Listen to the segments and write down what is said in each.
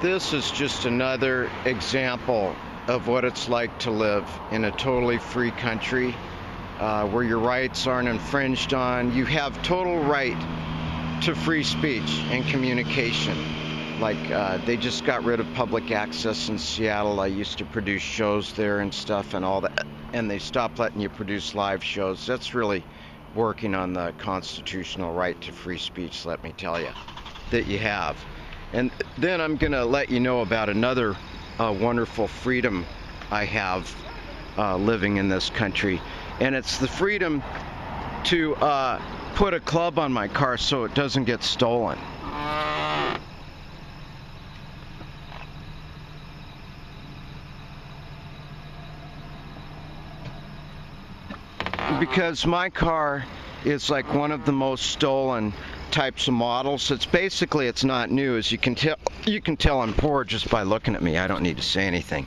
This is just another example of what it's like to live in a totally free country where your rights aren't infringed on. You have total right to free speech and communication. They just got rid of public access in Seattle. I used to produce shows there and stuff and all that, and they stopped letting you produce live shows. That's really working on the constitutional right to free speech, let me tell you, that you have. And then I'm going to let you know about another wonderful freedom I have living in this country. And it's the freedom to put a club on my car so it doesn't get stolen. Because my car is like one of the most stolen types of models. It's not new, as you can tell I'm poor just by looking at me. I don't need to say anything.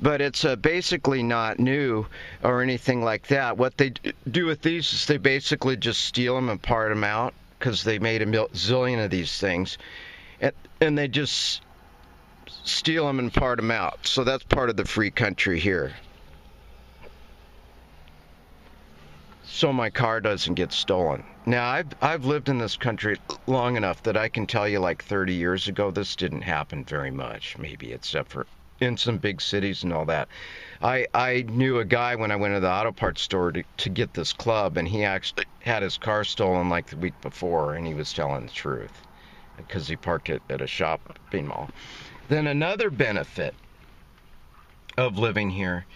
But it's basically not new or anything like that. What they do with these is they basically just steal them and part them out, because they made a zillion of these things, and they just steal them and part them out. So that's part of the free country here. So my car doesn't get stolen. Now, I've lived in this country long enough that I can tell you, like 30 years ago, this didn't happen very much, maybe, except for in some big cities and all that. I knew a guy when I went to the auto parts store to get this club, and he actually had his car stolen like the week before, and he was telling the truth because he parked it at a shopping mall. Then another benefit of living here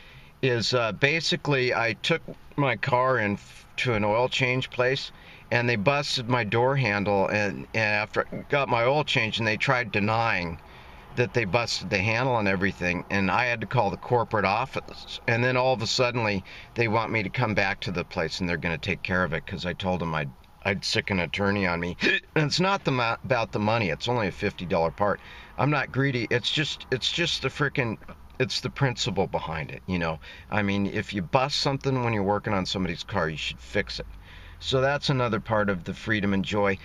is basically I took my car in to an oil change place, and they busted my door handle, and after I got my oil change, and they tried denying that they busted the handle and everything, and I had to call the corporate office, and then all of a sudden they want me to come back to the place, and they're going to take care of it, because I told them I'd sick an attorney on me. And it's not about the money. It's only a $50 part. I'm not greedy. It's just it's the principle behind it, you know. I mean, if you bust something when you're working on somebody's car, you should fix it. So that's another part of the freedom and joy.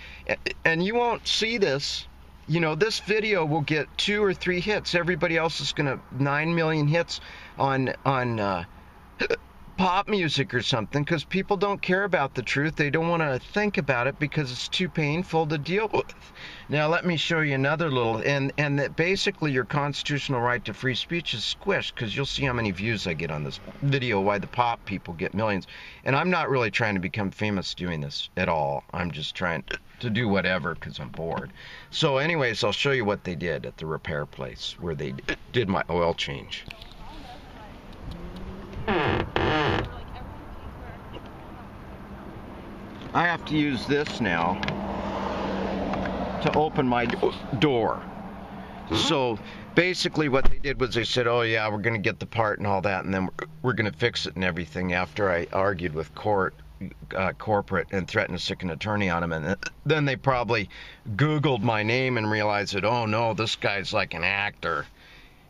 And you won't see this. You know, this video will get 2 or 3 hits. Everybody else is going to 9 million hits on pop music or something, because people don't care about the truth. They don't want to think about it because it's too painful to deal with. Now let me show you another little, and that basically your constitutional right to free speech is squished, because you'll see how many views I get on this video, why the pop people get millions. And I'm not really trying to become famous doing this at all. I'm just trying to do whatever because I'm bored. So anyways, I'll show you what they did at the repair place where they did my oil change. I have to use this now to open my door. So basically what they did was they said, oh yeah, we're going to get the part and all that, and then we're going to fix it and everything, after I argued with corporate and threatened to stick an attorney on him. And then they probably Googled my name and realized that, oh no, this guy's like an actor.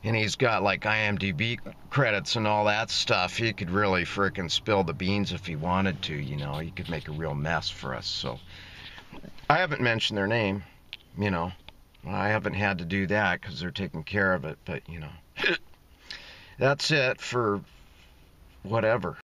And he's got like IMDb credits and all that stuff. He could really frickin' spill the beans if he wanted to, you know. He could make a real mess for us. So I haven't mentioned their name, you know. I haven't had to do that because they're taking care of it. But, you know, that's it for whatever.